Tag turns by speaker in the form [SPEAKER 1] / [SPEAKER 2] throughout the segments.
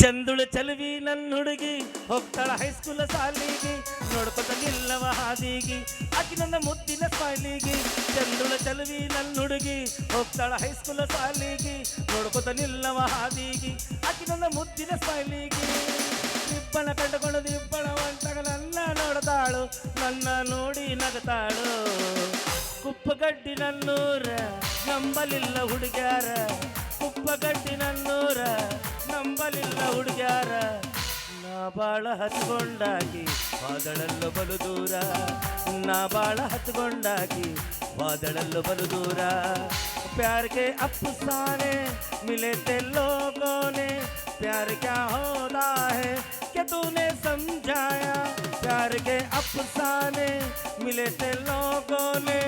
[SPEAKER 1] ಚಂದುಳ ಚಲುವಿ ನನ್ನ ಹುಡುಗಿ ಹೋಗ್ತಾಳ ಹೈಸ್ಕೂಲ್ ಸಾಲಿಗೆ ನೋಡ್ಕೊತ ನಿಲ್ಲವ ಹಾದಿಗೆ ಆಕಿ ನನ್ನ ಮುದ್ದಿನ ಸ್ಮೈಲಿಗೆ ಚಂದುಳ ಚಲುವಿ ನನ್ನ ಹುಡುಗಿ ಹೋಗ್ತಾಳ ಹೈಸ್ಕೂಲ್ ಸಾಲಿಗೆ ನೋಡ್ಕೊತ ನಿಲ್ಲವ ಹಾದಿಗೆ ಆಕಿ ನನ್ನ ಮುದ್ದಿನ ಸ್ಮೈಲಿಗೆ ಇಬ್ಬಳ ಕಂಡುಕೊಂಡು ಇಬ್ಬಳ ಒಂಟಾಗ ನನ್ನ ನೋಡ್ತಾಳು ನನ್ನ ನೋಡಿ ನಗತಾಳು ಕುಪ್ಪಗಡ್ಡಿ ನನ್ನೂರ ನಂಬಲಿಲ್ಲ ಹುಡುಗ್ಯಾರ ಕುಪ್ಪಗಡ್ಡಿ ನನ್ನೂರ ನಂಬಲಿಲ್ಲ ಹುಡುಗ್ಯಾರ ನಾ ಬಾಳ ಹತ್ಕೊಂಡಾಗಿ ವಾದಳಲ್ಲು ಬಲು ದೂರ ನಾ ಬಾಳ ಹತ್ಕೊಂಡಾಗಿ ವಾದಳಲ್ಲು ಬಲು ದೂರ ಪ್ಯಾರ್ के अफसाने मिले थे लोगों ने प्यार क्या होता है कि तूने समझाया प्यार के अफसाने मिले थे लोगों ने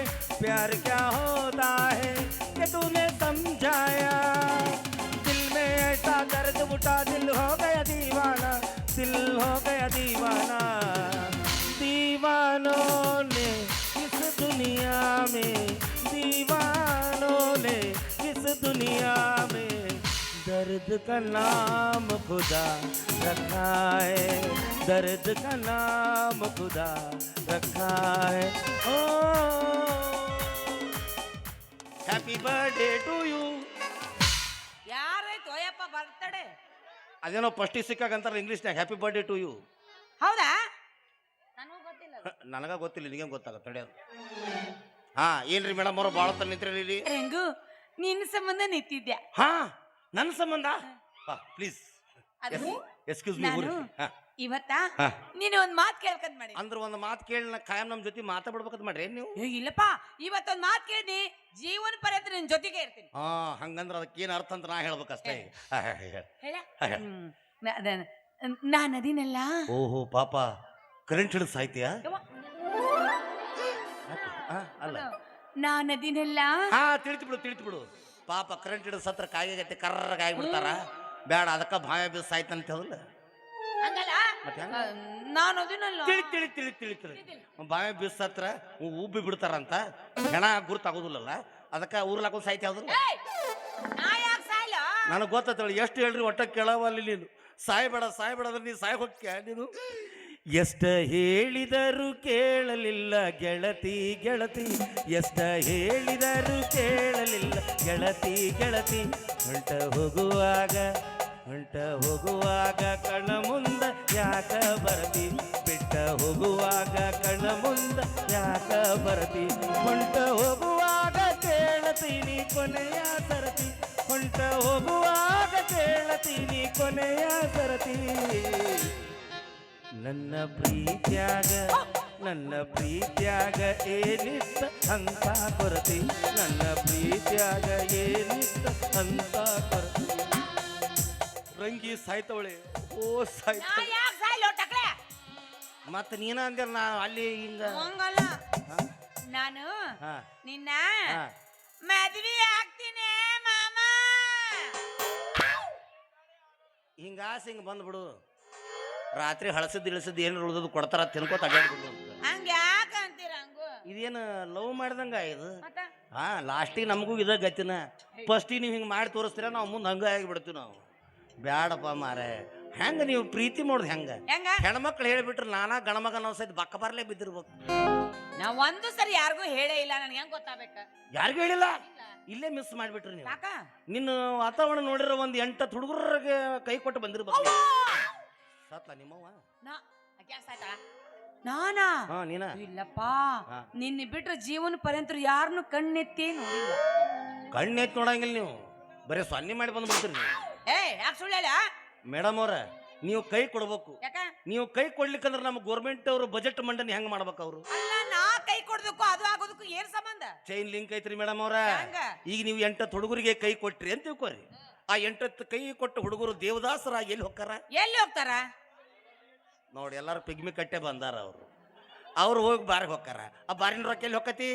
[SPEAKER 1] प्यार क्या होता है कि तूने समझाया दिल में ऐसा दर्द उठा दिल हो गया दीवाना दिल हो गया दीवाना दीवानों ने इस दुनिया में दीवानों ने इस दुनिया में दर्द का नाम खुदा रखा है दर्द का नाम खुदा रखा है oh happy birthday to you
[SPEAKER 2] ಯಾರಾಯ್ತು ಅಯ್ಯಪ್ಪ ಬರ್ತಡೆ
[SPEAKER 1] ಅದೇನೋ ಫಸ್ಟಿಗೆ ಸಿಕ್ಕಾಗಂತಾರ ಇಂಗ್ಲೀಷ್ನಾಗ ಹ್ಯಾಪಿ ಬರ್ಡೇ ಟು ಯು
[SPEAKER 2] ಹೌದಾ ನನಗೂ ಗೊತ್ತಿಲ್ಲ
[SPEAKER 1] ನನಗ ಗೊತ್ತಿಲ್ಲ ನಿನಗೇನು ಗೊತ್ತಾಗತ್ತೆ ತಡೆಯೋದು ಹಾ ಏನ್ರಿ ಮೇಡಮ್ ಅವರು ಭಾಳ ಹೊತ್ತು ನಿಂತ್ರಿ ಇಲ್ಲಿ
[SPEAKER 2] ರಂಗು ನಿನ್ನ ಸಂಬಂಧ ನಿಂತಿದ್ಯಾ
[SPEAKER 1] ಹಾ ನನ್ನ ಸಂಬಂಧ ಪ್ಲೀಸ್
[SPEAKER 2] ಅದು
[SPEAKER 1] ಎಕ್ಸ್ಕ್ಯೂಸ್ ಮೀ
[SPEAKER 2] ನಾನು ಇವತ್ತ ನೀನು ಒಂದ್ ಮಾತು ಕೇಳ್ಕೊಂಡ್ ಮಾಡಿ
[SPEAKER 1] ಅಂದ್ರೆ ಒಂದು ಮಾತು ಕೇಳಿ ನಾ ಕಾಯಂ ನಮ್ಮ ಜೊತೆ ಮಾತಾಡ್ಬೇಕಂತ ಮಾಡ್ರಿ ನೀವು
[SPEAKER 2] ಇಲ್ಲಪ್ಪ ಇವತ್ತೊಂದು ಮಾತು ಕೇಳಿ ಜೀವನ ಪರ್ಯಂತ ನಿನ್ ಜೊತೆಗೆ ಇರ್ತೀನಿ
[SPEAKER 1] ಹಾ ಹಂಗಂದ್ರೆ ಅದಕ್ಕೆ ಏನು ಅರ್ಥ ಅಂತ ನಾ ಹೇಳ್ಬೇಕಷ್ಟೇ
[SPEAKER 2] ಹೇಳ ನಾನು ಅದಿನಲ್ಲ
[SPEAKER 1] ಓಹೋ ಪಾಪ ಕರೆಂಟ್ ಹಿಡಿದು ಸಾಯ್ತೀಯಾ ಅಲ್ಲ
[SPEAKER 2] ನಾನು ಅದಿನಲ್ಲ
[SPEAKER 1] ಹಾ ತಿಳಿತು ಬಿಡು ಪಾಪ ಕರೆಂಟ್ ಹಿಡಿದು ಸತ್ರ ಕಾಯಿಗತ್ತೆ ಕರ್ರಗೆ ಆಗಿಬಿಡ್ತಾರ ಬೇಡ ಅದಕ್ಕ ಭಾಯ ಬೀಸ್ ಸಾಯ್ತಂತ ಹೇಳಲ್ಲ
[SPEAKER 2] ಹಂಗಲ್ಲ ನಾನು ಅದಿನಲ್ಲ
[SPEAKER 1] ತಿಳಿ ಬಾಯ ಬೀಸ್ ಸತ್ರ ಉಬ್ಬಿ ಬಿಡ್ತಾರಂತ ಹೆಣ ಗುರುತಾಗೋದಿಲ್ಲಲ್ಲ ಅದಕ್ಕೆ ಊರ್ಲಾಕೊಂಡ್ ಸಾಯ್ತಿ ಯಾವ್ದಲ್ಲ ನನಗೆ ಗೊತ್ತೈತಳ ಎಷ್ಟು ಹೇಳ್ರಿ ಒಟ್ಟ ಕೇಳವಲ್ಲಿ ನೀನು ಸಾಯ್ಬೇಡ ಅಂದ್ರೆ ನೀನು ಸಾಯ್ ಹೋಗ್ತೀಯ ನೀನು ಎಷ್ಟ ಹೇಳಿದರೂ ಕೇಳಲಿಲ್ಲ ಗೆಳತಿ ಎಷ್ಟ ಹೇಳಿದರೂ ಕೇಳಲಿಲ್ಲ ಗೆಳತಿ ಹೊಂಟ ಹೋಗುವಾಗ ಕಣ ಮುಂದ ಯಾಕ ಬರತಿ ಬಿಟ್ಟ ಹೋಗುವಾಗ ಕಣ ಮುಂದ ಯಾಕ ಬರತಿ ಹೊಂಟ ಹೋಗುವಾಗ ಕೇಳತೀನಿ ಕೊನೆಯ ಸರತಿ ಹೊಂಟ ಹೋಗುವಾಗ ಕೇಳತೀನಿ ಕೊನೆಯ ಸರತಿ ನನ್ನ ಪ್ರೀತ್ಯಾಗ ಏನಿಷ್ಟ ಅಂತ ಕೊರತಿ ನನ್ನ ಪ್ರೀತ್ಯಾಗ ಏನಿಷ್ಟ ಅಂತ ಕೊರತಿ ರಂಗಿ ಸಾಯ್ತವಳೆ ಓ ಮತ್ತ ನೀನ ಅಂದ್ರ ನಾ ಅಲ್ಲಿ ಹಿಂಗ
[SPEAKER 2] ನಾನು ನಿನ್ನ ಮದ್ವೆ ಆಗ್ತೀನಿ ಮಾಮ
[SPEAKER 1] ಹಿಂಗ ಹಿಂಗ ಬಂದ್ಬಿಡು ರಾತ್ರಿ ಹಳಸದ್ ಏನು ಉಳಿದು ಕೊಡ್ತಾರ ತಿನ್ಕೋತ ಅಡ್ಡಾಡ್ಬಿಡು
[SPEAKER 2] ಹಂಗ ಯಾಕ ಅಂತೀರ ಹಂಗು
[SPEAKER 1] ಇದೇನು ಲವ್ ಮಾಡ್ದಂಗ ಇದು ಹಾ ಲಾಸ್ಟಿಗೆ ನಮಗೂ ಇದ ಗತಿನ ಫಸ್ಟಿಗೆ ನೀವು ಹಿಂಗೆ ಮಾಡಿ ತೋರಿಸ್ತೀರ ನಾವು ಮುಂದೆ ಹಂಗ ಆಗಿಬಿಡ್ತೀವಿ ನಾವು ಬ್ಯಾಡಪ್ಪ ಮಾರೆ ಹೆಂಗ ನೀವು ಪ್ರೀತಿ ಮಾಡೋದು ಹೆಂಗ ಹೆಣ್ಮಕ್ಳು ಹೇಳ್ಬಿಟ್ರೆ ನಾನಾ ಗಣಮಗ ನಾವು ಸಹಿತ ಬಕ್ಕ ಬರ್ಲೇ ಬಿದ್ದಿರ್ಬೇಕು
[SPEAKER 2] ನಾ ಒಂದು ಸರಿ ಯಾರಿಗೂ ಹೇಳೇ ಇಲ್ಲ ನನ್ಗೆ ಹೆಂಗ್ ಗೊತ್ತಾಗಬೇಕ
[SPEAKER 1] ಯಾರಿಗೂ ಹೇಳಿಲ್ಲ ಇಲ್ಲೇ ಮಿಸ್ ಮಾಡ್ಬಿಟ್ರಿ ನೀವು ನಿನ್ನ ವಾತಾವರಣ ನೋಡಿರೋ ಒಂದು 8 ಹುಡುಗರಿಗೆ ಕೈ ಕೊಟ್ಟು ಬಂದಿರ್ಬೇಕು ಸತ್ಲ ನಿಮ್ಮವ್ವ
[SPEAKER 2] ನಾನಾ
[SPEAKER 1] ನೀನ
[SPEAKER 2] ಇಲ್ಲಪ್ಪ ನಿನ್ನ ಬಿಟ್ರೆ ಜೀವನ ಪರ್ಯಂತ ಯಾರನ್ನು ಕಣ್ಣೆತ್ತೇ ನೋಡಿಲ್ಲ
[SPEAKER 1] ಕಣ್ಣೆತ್ತಿ ನೋಡಂಗಿಲ್ಲ ನೀವು ಬರೀ ಸೊನ್ನೆ ಮಾಡಿ ಬಂದ್ಬಿಡ್ತೀರಿ ನೀವು
[SPEAKER 2] ಯಾಕೆ ಸುಳ್ಳ
[SPEAKER 1] ಮೇಡಮ್ ಅವ್ರ ನೀವು ಕೈ ಕೊಡ್ಬೇಕು ನೀವು ಕೈ ಕೊಡ್ಲಿಕ್ಕಂದ್ರೆ ನಮ್ಮ ಗೌರ್ಮೆಂಟ್ ಅವರು ಬಜೆಟ್ ಮಂಡನೆ ಹೆಂಗ್ ಮಾಡ್ಬೇಕು ಅವರು
[SPEAKER 2] ಅಲ್ಲ ನಾ ಕೈ ಕೊಡ್ಬೇಕು ಅದು ಆಗೋದಕ್ಕೂ ಏನ್ ಸಂಬಂಧ
[SPEAKER 1] ಚೈನ್ ಲಿಂಕ್ ಐತ್ರಿ ಮೇಡಮ್ ಅವ್ರ ಈಗ ನೀವು 8 ಹುಡುಗರಿಗೆ ಕೈ ಕೊಟ್ರಿ ಅಂತ ತಿಳ್ಕೊರಿ ಆ 8 ಕೈ ಕೊಟ್ಟ ಹುಡುಗರು ದೇವದಾಸರ ಎಲ್ಲಿ ಹೋಗ್ತಾರ ನೋಡಿ ಎಲ್ಲಾರು ಪಿಗ್ಮಿ ಕಟ್ಟೆ ಬಂದಾರ ಅವ್ರು ಹೋಗಿ ಬಾರಿಗೆ ಹೋಗ್ತಾರ ಆ ಬಾರಿನ ರೊಕ್ಕ ಎಲ್ಲಿ ಹೋಗತಿ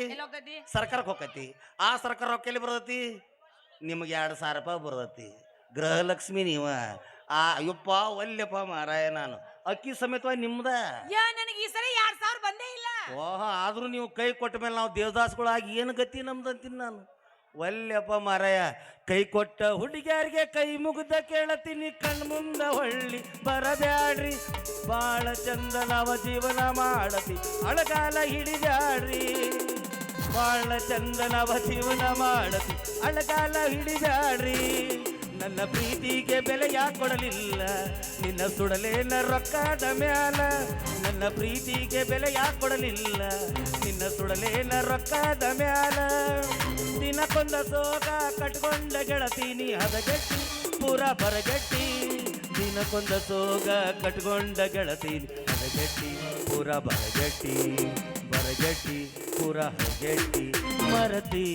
[SPEAKER 1] ಸರ್ಕಾರಕ್ಕೆ ಹೋಗತಿ ಆ ಸರ್ಕಾರ ರೊಕ್ಕ ಎಲ್ಲಿ ಬರ್ತತಿ ನಿಮ್ಗೆ 2,000 ರೂಪಾಯಿ ಬರ್ತತಿ ಗೃಹಲಕ್ಷ್ಮಿ ನೀವ ಅಯ್ಯಪ್ಪ ಒಲ್ಲೆಪ್ಪ ಮಾರಾಯ ನಾನು ಅಕ್ಕಿ ಸಮೇತವಾಗಿ ನಿಮ್ದ
[SPEAKER 2] ನನಗೆ ಈ ಸರಿ 2,000 ಬಂದೇ ಇಲ್ಲ
[SPEAKER 1] ಓಹ ಆದ್ರೂ ನೀವು ಕೈ ಕೊಟ್ಟ ಮೇಲೆ ನಾವು ದೇವದಾಸಗಳಾಗಿ ಏನು ಗತಿ ನಮ್ದು ಅಂತೀನಿ ನಾನು ಒಲ್ಲೆಪ್ಪ ಮಾರಾಯ ಕೈ ಕೊಟ್ಟ ಹುಡುಗಿಯರಿಗೆ ಕೈ ಮುಗ್ದ ಕೇಳತೀನಿ ಕಣ್ಮುಂದ ಹೊಳ್ಳಿ ಬರಬ್ಯಾಡ್ರಿ ಬಾಳ ಚಂದ ನವ ಜೀವನ ಮಾಡತಿ ಅಳಗಾಲ ಹಿಡಿಬ್ಯಾಡ್ರಿ ಬಾಳ ಚಂದ ನವ ಜೀವನ ಮಾಡತಿ ಅಳಗಾಲ ಹಿಡಿಬ್ಯಾಡ್ರಿ ನನ್ನ ಪ್ರೀತಿಗೆ ಬೆಲೆ ಯಾಕೆ ಕೊಡಲಿಲ್ಲ ನಿನ್ನ ಸುಡಲೇನ ರೊಕ್ಕದ ಮ್ಯಾಲ ನನ್ನ ಪ್ರೀತಿಗೆ ಬೆಲೆ ಯಾಕೆ ಕೊಡಲಿಲ್ಲ ನಿನ್ನ ಸುಡಲೇನ ರೊಕ್ಕದ ಮ್ಯಾಲ ದಿನಕ್ಕೊಂದ ಸೋಗ ಕಟ್ಕೊಂಡ ಗೆಳತೀನಿ ಹದಗೆಟ್ಟಿ ಪೂರ ಬರಗೆಟ್ಟಿ ದಿನಕ್ಕೊಂದ ಸೋಗ ಕಟ್ಕೊಂಡ ಗೆಳತೀನಿ ಹದಗೆಟ್ಟಿ ಪೂರ ಬರಗೆಟ್ಟಿ ಬರಗೆಟ್ಟಿ ಪೂರ ಹದಗೆಟ್ಟಿ ಮರತಿ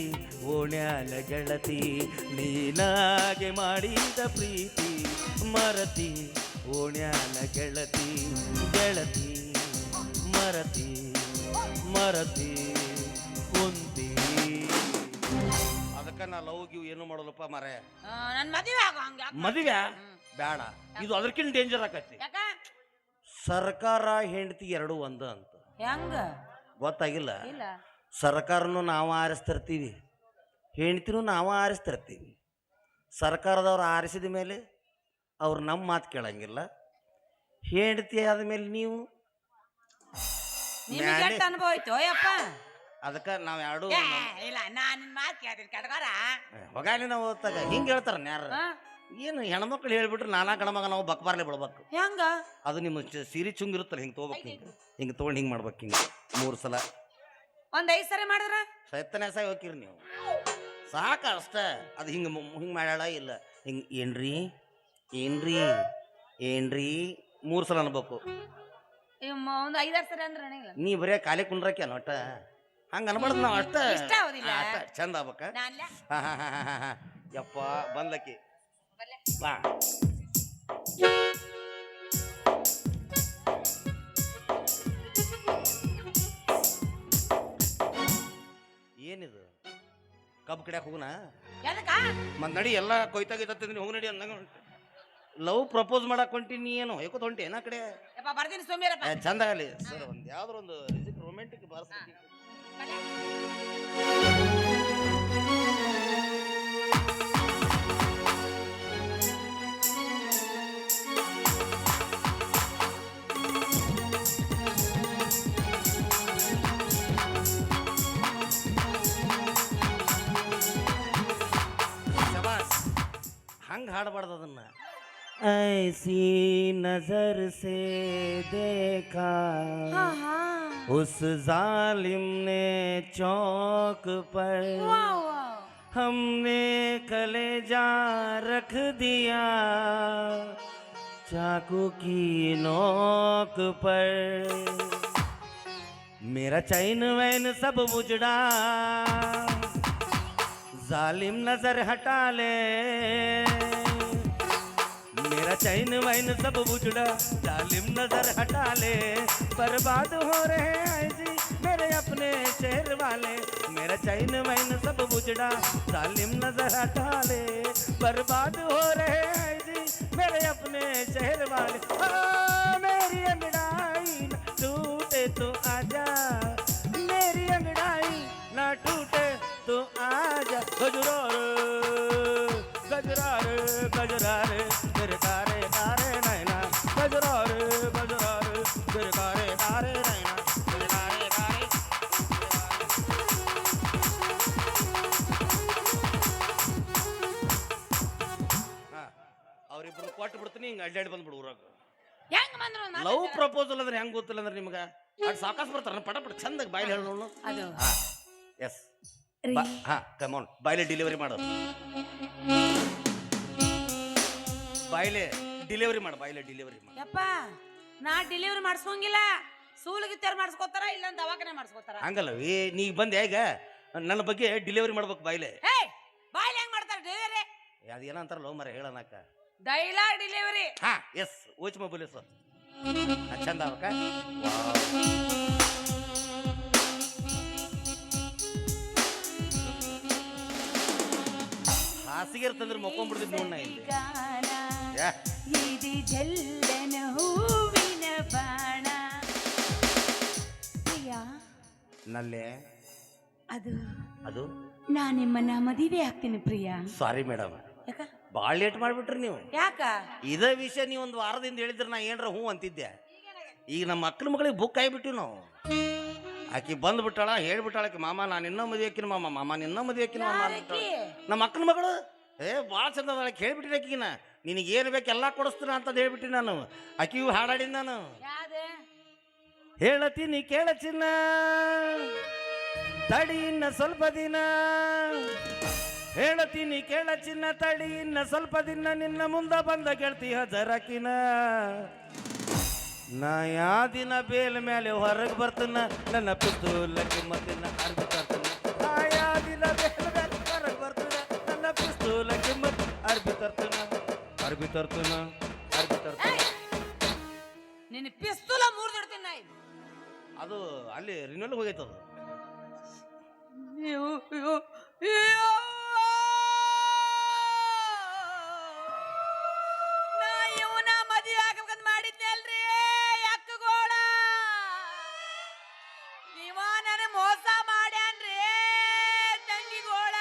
[SPEAKER 1] ಓಣ್ಯಾಲ ಗೆಳತಿ ನೀನಾಗೆ ಮಾಡಿದ ಪ್ರೀತಿ ಮರತಿ ಓಣ್ಯಾಲ ಗೆಳತಿ ಗೆಳತಿ ಮರತಿ ಮರತಿ ಕುಂತಿ ಅದಕ್ಕ ನಾ ಲವ್ ಗಿವ್ ಏನು ಮಾಡೋದಪ್ಪ ಮಾರೇ
[SPEAKER 2] ನನ್ ಮದುವೆ ಆಗೋ ಹಂಗ
[SPEAKER 1] ಮದುವೆ ಬೇಡ ಇದು ಅದಕ್ಕಿಂತ ಡೇಂಜರ್ ಆಕತಿ
[SPEAKER 2] ಯಾಕ
[SPEAKER 1] ಸರ್ಕಾರ ಹೆಂಡತಿ ಎರಡು ಒಂದ ಅಂತ
[SPEAKER 2] ಹೆಂಗ
[SPEAKER 1] ಗೊತ್ತಾಗಿಲ್ಲ
[SPEAKER 2] ಇಲ್ಲ
[SPEAKER 1] ಸರ್ಕಾರನು ನಾವು ಆರಿಸ್ತಿರ್ತೀವಿ ಹೆಂಡ್ತಿನೂ ನಾವು ಆರಿಸ್ತಿರ್ತೀವಿ ಸರ್ಕಾರದವ್ರು ಆರಿಸಿದ ಮೇಲೆ ಅವ್ರು ನಮ್ಮ ಮಾತು ಕೇಳಂಗಿಲ್ಲ ಹೆಂಡತಿ ಆದಮೇಲೆ ನೀವು
[SPEAKER 2] ನಿಮಗೆ ಎಷ್ಟು ಅನುಭವ ಆಯ್ತು ಯಪ್ಪ
[SPEAKER 1] ಅದಕ್ಕೆ ನಾವು ಎರಡು
[SPEAKER 2] ಇಲ್ಲ ನಾನು ಮಾತು ಕೇಳ್ತೀನಿ ಕಟ್ಗಾರ
[SPEAKER 1] ಹೊಗಾಲಿ ನಾವು ಓದ್ತಾಗ ಹಿಂಗೆ ಹೇಳ್ತಾರ ಯಾರು ಏನು ಹೆಣ್ಮಕ್ಳು ಹೇಳ್ಬಿಟ್ರೆ ನಾನಾ ಗಣಮಗ ನಾವು ಬಕ್ಬಾರ್ಲೆ ಬಿಡ್ಬೇಕು
[SPEAKER 2] ಹೆಂಗ
[SPEAKER 1] ಅದು ನಿಮ್ಮ ಸೀರೆ ಚುಂಗ್ ಇರುತ್ತಲ್ಲ ಹಿಂಗೆ ತೊಗೋಬೇಕು ಹಿಂಗೆ ತೊಗೊಂಡು ಹಿಂಗೆ ಮಾಡ್ಬೇಕು ಹಿಂಗೆ 3 ಸಲ
[SPEAKER 2] ಒಂದ್ 5 ಸರಿ ಮಾಡಿದ್ರ
[SPEAKER 1] ಸೈತನೇ ಸಾಯಿ ಹೋಗಿರಿ ನೀವು ಸಾಕ ಅಷ್ಟ ಅದು ಹಿಂಗೆ ಹಿಂಗೆ ಮಾಡ್ಯಾಳ ಇಲ್ಲ ಹಿಂಗೆ ಏನ್ರಿ ಏನ್ರಿ ಏನ್ರಿ 3 ಸಲ ಅನ್ಬೇಕು
[SPEAKER 2] ಒಂದ್ 5-6 ಸರಿ ಅಂದ್ರೆ ನನಗಿಲ್ಲ
[SPEAKER 1] ನೀ ಬರೇ ಖಾಲಿ ಕುಂಡ್ರಕ್ಕೆ ಒಟ್ಟ ಹಂಗೆ ಅನ್ಬಾರ್ದು ನಾವು ಅಷ್ಟ
[SPEAKER 2] ಇಷ್ಟ ಆಗೋದಿಲ್ಲ.
[SPEAKER 1] ಅಷ್ಟ ಚಂದ ಆಗ್ಬೇಕ
[SPEAKER 2] ನಾನ್ಲ
[SPEAKER 1] ಯಪ್ಪ ಬಂದ್ಲಕ್ಕಿ ಬಾ ಏನಿದು ಕಬ್ಬು ಕಡಿಯಾಕ ಹೋಗುನ
[SPEAKER 2] ಎದಕ್ಕ
[SPEAKER 1] ಮತ್ ನಡಿ ಎಲ್ಲ ಕೊಯ್ತಾಗಿತ್ತಂದ್ರೆ ಹೋಗಿ ನಡಿ ಅಂದಂಗ ಲವ್ ಪ್ರಪೋಸ್ ಮಾಡಕ್ ಹೊಂಟಿನಿ ಏನು ಯಾಕೋತ ಹೊಂಟಿ ಏನ ಕಡೆ
[SPEAKER 2] ಯಪ್ಪ ಬರ್ತೀನಿ ಸೋಮ್ಯಾರಪ್ಪ
[SPEAKER 1] ಚಂದ ಆಗಲಿ ಸರ್ ಒಂದು ಯಾವ್ದಾರ ಒಂದು ರೊಮ್ಯಾಂಟಿಕ್ ಬಾರಿಸ್ಬೇಕು ಹಂಗೆ ಹಾಡಬಾರ್ದು ಅದನ್ನ ऐसी नजर से देखा उस जालिम ने चौक पर हमने कलेजा रख दिया चाकू की नोक पर मेरा चैन वैन सब उजड़ा जालिम नजर हटा ले मेरा चैन वैन सब बुझड़ा जालिम नजर हटा ले बर्बाद हो रहे हैं जी मेरे अपने शहर वाले मेरा चैन वैन सब बुझड़ा जालिम नजर हटा ले बर्बाद हो रहे हैं जी मेरे अपने शहर वाले मेरी अंगड़ाई ना टूटे तो आजा मेरी अंगड़ाई ना टूटे तो आजा गजरा गजरा गजरा रे तेरे तारे तारे नैना गजरा रे तेरे तारे तारे नैना तेरे तारे तारे ಅವ್ರಿಬ್ರು ಕೊಟ್ಟು ಬಿಡ್ತೀನಿ ಹಿಂಗೆ ಅಡ್ಡಾಡಿ ಬಂದ್ಬಿಡು ಊರಾಗ
[SPEAKER 2] ಹೆಂಗ್ ಬಂದ್ರು
[SPEAKER 1] ಲವ್ ಪ್ರಪೋಸಲ್ ಅಂದ್ರೆ ಹೆಂಗ್ ಗೊತ್ತಿಲ್ಲ ಅಂದ್ರೆ ನಿಮ್ಗೆ ಅದು ಸಾಕಾಸ್ ಬರ್ತಾರ ಪಟ ಪಟ ಚಂದಾಗ ಬಾಯ್ಲಿ ಹೇಳಿ ನೋಡು
[SPEAKER 2] ಅದು
[SPEAKER 1] ಎಸ್ ಹಾ ಕಮೌನ್ ಬಾಯ್ಲೆ ಡೆಲಿವರಿ ಮಾಡೋದು ಬಾಯ್ಲೆ ಡೆಲಿವರಿ ಮಾಡು ಬಾಯ್ಲೆ ಡೆಲಿವರಿ ಮಾಡು
[SPEAKER 2] ಯಪ್ಪ ನಾ ಡೆಲಿವರಿ ಮಾಡಿಸೋಂಗಿಲ್ಲ ಸೂಲಿಗಿತ್ತಾರ ಮಾಡಿಸ್ಕೋತಾರ ಇಲ್ಲ ದವಾಖಾನೆ ಮಾಡಿಸ್ಕೋತಾರ
[SPEAKER 1] ಹಂಗಲ್ಲ ನೀ ಬಂದೆ ಈಗ ನನ್ನ ಬಗ್ಗೆ ಡೆಲಿವರಿ ಮಾಡ್ಬೇಕು ಬಾಯ್ಲೆ
[SPEAKER 2] ಹೇ ಬಾಯ್ಲಿ ಹೆಂಗ್ ಮಾಡ್ತಾರ ಡೆಲಿವರಿ
[SPEAKER 1] ಅದೇನ ಅಂತಾರಲ್ಲ ಮರ ಹೇಳನಕ್ಕ
[SPEAKER 2] ಡೈಲಾಗ್ ಡೆಲಿವರಿ
[SPEAKER 1] ಹಾ ಎಸ್ ಓಚ್ ಮೊಬೈಲ್ ಸರ್ ಚಂದ ಅವಕ್ಕ ಹಾಸಿಗೆ ಇರ್ತಂದ್ರೆ ಮಕ್ಕೊಂಡ್ಬಿಡ್ತಿದ್ ನೋಡ್ ನಾ ಇಲ್ಲಿ
[SPEAKER 2] ಇದು ಜಲ್ಲನ ಹೂವಿನ ಬಾಣ
[SPEAKER 1] ನಲ್ಲೆ
[SPEAKER 2] ಅದು
[SPEAKER 1] ಅದು
[SPEAKER 2] ನಾ ನಿಮ್ಮನ್ನ ಮದುವೆ ಆಗ್ತೀನಿ ಪ್ರಿಯ.
[SPEAKER 1] ಸಾರಿ ಮೇಡಮ್,
[SPEAKER 2] ಯಾಕ
[SPEAKER 1] ಭಾಳ ಲೇಟ್ ಮಾಡ್ಬಿಟ್ರಿ ನೀವು.
[SPEAKER 2] ಯಾಕ
[SPEAKER 1] ಇದೇ ವಿಷಯ ನೀವು ಒಂದು ವಾರದಿಂದ ಹೇಳಿದ್ರೆ ನಾ ಏನ್ರ ಹ್ಞೂ ಅಂತಿದ್ದೆ. ಈಗ ನಮ್ಮ ಮಕ್ಳಿಗೆ ಬುಕ್ ಆಗಿಬಿಟ್ಟಿವಿ ನಾವು. ಆಕಿ ಬಂದ್ಬಿಟ್ಟಾಳ, ಹೇಳ್ಬಿಟ್ಟಾಳ ಆಕಿ ಮಾಮ ನಾನು ಇನ್ನೂ ಮದುವೆ ಹಾಕಿನ ಮಾಮ ನಿನ್ನ ಮದುವೆ ಹಾಕಿನ ಮಾಮ ಅಂದ್ಬಿಟ್ಟಾಳ. ನಮ್ಮ ಅಕ್ಕನ ಮಗಳು ಭಾಳ ಚಂದ ಅದ. ಆಕಿ ಹೇಳ್ಬಿಟ್ಟಿನಿ ಆಕಿನ ನಿನಗೆ ಏನು ಬೇಕು ಎಲ್ಲ ಕೊಡಿಸ್ತೀನಿ ಅಂತಂದು ಹೇಳ್ಬಿಟ್ಟಿನಿ ನಾನು. ಆಕಿಗೂ ಹಾಡಾಡಿನ ನಾನು. ಹೇಳತೀನಿ ಕೇಳ ಚಿನ್ನ ತಡಿ ಇನ್ನ ಸ್ವಲ್ಪ ದಿನ, ಹೇಳತೀನಿ ಕೇಳ ಚಿನ್ನ ತಡಿ ಇನ್ನ ಸ್ವಲ್ಪ ದಿನ, ನಿನ್ನ ಮುಂದ ಬಂದ ಗೆಳ್ತಿ ಹಜರಕಿನ. ನಾ ಯಾ ದಿನ ಬೇಲ ಮೇಲೆ ಹೊರಗೆ ಬರ್ತನ, ನನ್ನ ಪಿಸ್ತೂಲ ಕಿಮ್ಮತ್ತಿನ ಅರ್ಬಿ ತರ್ತನ. ನಾ ಯಾ ದಿನ ಬೇಲ ಮೇಲೆ ಹೊರಗೆ ಬರ್ತನ, ನನ್ನ ಪಿಸ್ತೂಲ ಕಿಮ್ಮತ್ ಅರ್ಬಿ ತರ್ತನ.
[SPEAKER 2] ನಿನ್ನ ಪಿಸ್ತೂಲ ಮೂರ್ದಿಡ್ತೀನಿ ನಾ.
[SPEAKER 1] ಅದು ಅಲ್ಲಿ ರಿನ್ಯೂಲ್ ಹೋಗೈತದು.
[SPEAKER 2] ನಾ ಇವನ ಮದುವೆ ಆಗ್ಬೇಕಂತ ಮಾಡಿದ್ದೆ ಅಲ್ರಿ ಅಕ್ಕಗೋಳ. ನೀವ ನನಗೆ ಮೋಸ ಮಾಡ್ಯಾನ್ರಿ ತಂಗಿಗೋಳ.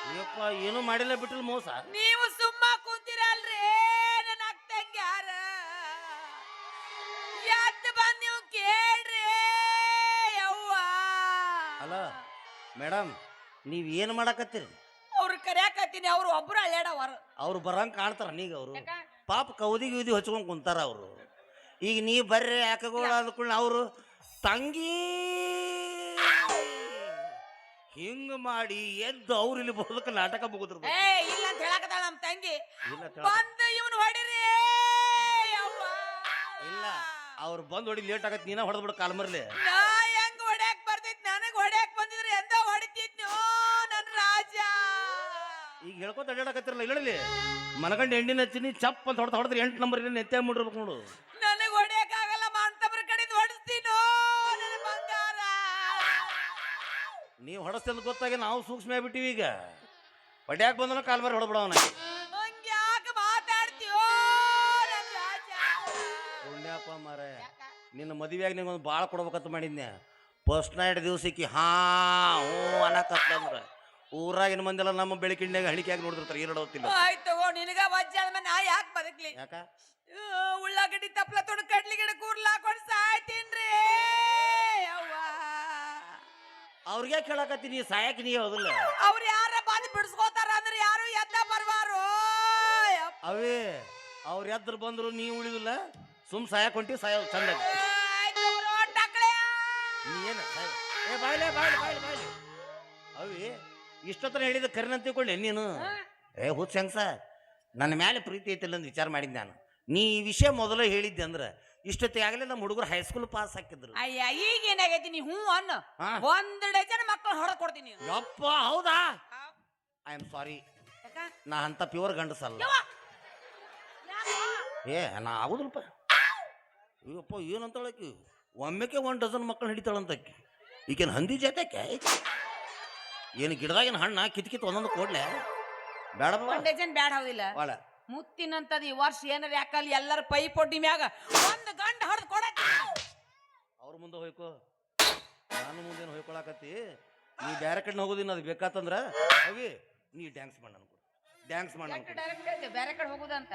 [SPEAKER 1] ಅಯ್ಯಪ್ಪ ಏನು ಮಾಡಿಲ್ಲ ಬಿಟ್ಟಿಲ್ಲ ಮೋಸ.
[SPEAKER 2] ನೀವು ಸುಮ್ಮ ಕುಂತಿರಲ್ರಿ ನನ್ನ ಅಕ್ಕ ತಂಗ್ಯಾರ. ಎದ್ದು ಬಂದ್ ನೀವು ಕೇಳ್ರಿ ಯವ್ವ.
[SPEAKER 1] ಅಲ್ಲ ಮೇಡಮ್, ನೀವು ಏನು ಮಾಡಕತ್ತೀರಿ?
[SPEAKER 2] ಅವ್ರು ಕರ್ಯಾಕತ್ತೀನಿ, ಅವ್ರು ಒಬ್ರು ಅಳ್ಯಾಡವರ.
[SPEAKER 1] ಅವ್ರು ಬರಂಗ್ ಕಾಣ್ತಾರ ನೀಗ. ಅವರು ಪಾಪ ಕೌದಿ ಗಿೌದಿ ಹಚ್ಕೊಂಡ್ ಕುಂತಾರ ಅವರು. ಈಗ ನೀ ಬರ್ರಿ ಯಾಕಗೋಳ ಅಂದ್ಕೊಳ್ಳ ಅವರು ತಂಗಿ ಹಿಂಗ ಮಾಡಿ ಎದ್ದು ಅವ್ರು ಇಲ್ಲಿ ಬರೋದಕ್ಕೆ ನಾಟಕ ಮುಗಿದ್ರು.
[SPEAKER 2] ಇಲ್ಲ ಅಂತ ಹೇಳಕತ್ತಾಳ ನಮ್ಮ ತಂಗಿ.
[SPEAKER 1] ಇಲ್ಲ
[SPEAKER 2] ಬಂದು ಇವನು ಹೊಡಿರಿ ಯವ್ವ.
[SPEAKER 1] ಇಲ್ಲ, ಅವ್ರು ಬಂದು ಹೊಡಿ ಲೇಟ್ ಆಗತ್ತೆ, ನೀನ ಹೊಡೆದ್ಬಿಡ ಕಾಲ್ಮರ್ಲಿ.
[SPEAKER 2] ನಾ ಹೆಂಗ್ ಹೊಡ್ಯಾಕ್ ಬರ್ತೈತಿ, ನನಗ್ ಹೊಡ್ಯಾಕ್ ಬಂದಿದ್ರೆ ಎಂದ ಹೊಡಿತಿದ್ನು ನನ್ ರಾಜ.
[SPEAKER 1] ಈಗ ಹೇಳ್ಕೊತ ಅಡ್ಡಾಡಕತ್ತಿರಲ್ಲ ಇಲ್ಲಲ್ಲಿ ಮನಗಂಡು ಎಂಡಿನ ಹಚ್ಚಿನಿ ಚಪ್ ಅಂತ ಹೊಡೆದ್ರೆ 8 ನಂಬರ್ ಇಲ್ಲ ನೆತ್ತೆ ಮುಡಿರ್ಬೇಕು ನೋಡು.
[SPEAKER 2] ನನಗ್ ಹೊಡ್ಯಾಕ್ ಆಗಲ್ಲ, ಮಂತಬ್ರ ಕಡೆದು ಹೊಡಿಸ್ತೀನೋ ನನ್ನ ಬಂಗಾರ.
[SPEAKER 1] ನೀವು ಹೊಡಸ್ತಿ ಅಂತ ಗೊತ್ತಾಗಿ ನಾವು ಸೂಕ್ಷ್ಮ ಆಗ್ಬಿಟ್ಟಿವಿ. ಈಗ ಹೊಡ್ಯಾಕ್ ಬಂದನ ಕಾಲ್ಮರಿ ಹೊಡೆದ್ಬಿಡವನ.
[SPEAKER 2] ಹಂಗ್ಯಾಕ ಮಾತಾಡ್ತೀಯೋ ನನ್ನ ರಾಜ?
[SPEAKER 1] ಪುಣ್ಯಪ್ಪ ಮಾರೇ, ನಿನ್ನ ಮದುವೆಯಾಗಿ ನಿಂಗೊಂದು ಭಾಳ ಕೊಡ್ಬೇಕಂತ ಮಾಡಿದ್ನೆ. ಫಸ್ಟ್ ನೈಟ್ ದಿವ್ಸಕ್ಕೆ ಹಾ ಹ್ಞೂ ಅನ್ನಕತ್ತಂದ್ರೆ ಊರಾಗಿನ ಮಂದಿಲ್ಲ ನಮ್ಮ ಬೆಳಕಿಂಡ್ಯಾಗ ಹಳಿಕೆಯಾಗಿ ನೋಡಿರ್ತಾರೆ. ಎರಡು ಹೊತ್ತಿಲ್ಲ.
[SPEAKER 2] ಆಯ್ತು ನಿನಗ ವಜ್ಜ ನಾ ಯಾಕೆ ಬದುಕ್ಲಿ?
[SPEAKER 1] ಯಾಕ
[SPEAKER 2] ಉಳ್ಳಾಗಡ್ಡಿ ತಪ್ಪಲ ತೊಡ ಕಡ್ಲಿ ಗಿಡ ಕೂರ್ಲ ಹಾಕೊಂಡು ಸಾಯ್ತೀನ್ರಿ ಅವ್ವ.
[SPEAKER 1] ಅವ್ರಿಗೆ ಕೇಳಕತ್ತೀನಿ ಸಾಯಕ್ ನೀ ಹೌದಿಲ್ಲ.
[SPEAKER 2] ಅವ್ರು ಯಾರ ಬಂದು ಬಿಡಿಸ್ಕೋತಾರ ಅಂದ್ರೆ ಯಾರು ಎದ್ದ ಬರ್ವಾರು.
[SPEAKER 1] ಅವೇ ಅವ್ರ ಎದ್ರು ಬಂದ್ರು ನೀ ಉಳಿದಿಲ್ಲ, ಸುಮ್ ಸಾಯಕ್ ಹೊಂಟಿ ಸಾಯ ಚಂದ. ನೀ ಏನ ಬಾಯ್ಲೆ ಬಾಯ್ಲೆ ಬಾಯ್ಲೆ ಬಾಯ್ಲೆ ಅವೇ ಇಷ್ಟೊತ್ತರ ಹೇಳಿದ ಕರಿನಂತ ತಿಳ್ಕೊಳ್ಳಿ ನೀನು. ಹುಚ್ಚ ಹೆಂಗ್ಸ ನನ್ನ ಮೇಲೆ ಪ್ರೀತಿ ಐತಿಲ್ಲ ಅಂತ ವಿಚಾರ ಮಾಡಿದ್ದೆ ನಾನು. ನೀ ಈ ವಿಷಯ ಮೊದಲು ಹೇಳಿದ್ದೆ ಅಂದ್ರೆ ಇಷ್ಟೊತ್ತಿಗಾಗಲೇ ನಮ್ಮ ಹುಡುಗರು ಹೈಸ್ಕೂಲ್ ಪಾಸ್ ಹಾಕಿದ್ರು.
[SPEAKER 2] ಅಯ್ಯ ಈಗ ಏನಾಗೈತಿ, ನೀ ಹ್ಞೂ ಅನ್ನು. ಒಂದು ಡಜನ್ ಮಕ್ಕಳು ಹೊಡೆದು ಕೊಡ್ತೀನಿ.
[SPEAKER 1] ಯಪ್ಪ ಹೌದಾ? ಐ ಆಮ್ ಸಾರಿ, ನಾ ಅಂತ ಪ್ಯೂರ್ ಗಂಡಸಲ್ಲ. ನಾ ಆಗುದಿಲ್ಲಪ್ಪ. ಅಯ್ಯಪ್ಪ ಏನಂತಾಳಕಿ ಒಮ್ಮೆಕೆ 1 ಡಜನ್ ಮಕ್ಕಳು ಹಿಡಿತಾಳಂತಕ್ಕಿ. ಈಗೇನು ಹಂದಿ ಜಾತಕ್ಕೆ ಏನು ಗಿಡದಾಗಿನ ಹಣ್ಣ ಕಿತ್ಕಿತ್ ಒಂದೊಂದು ಕೊಡ್ಲೆ ಬೇಡ.
[SPEAKER 2] 1 ಡಜನ್ ಬ್ಯಾಡ ಹೌದಿಲ್ಲ. ಮುತ್ತಿನಂತದ ಈ ವರ್ಷ ಏನಾರ ಯಾಕಲ್ಲಿ ಎಲ್ಲರ ಪೈ ಪೊಡ್ಡಿ ಮ್ಯಾಗ ಒಂದು ಗಂಡ ಹೊಡೆದು ಕೊಡಕ್ಕೆ
[SPEAKER 1] ಅವ್ರ ಮುಂದೆ ಹೋಯ್ಕೋ, ನಾನು ಮುಂದೇನು ಹೋಯ್ಕೊಳಕತ್ತಿ. ನೀ ಬೇರೆ ಕಡೆ ಹೋಗೋದಿನ ಅದು ಬೇಕಾತಂದ್ರ ಅವಿ ನೀ ಡ್ಯಾನ್ಸ್ ಮಾಡ ಡ್ಯಾನ್ಸ್ ಮಾಡ
[SPEAKER 2] ಬೇರೆ ಕಡೆ ಹೋಗುದಂತ.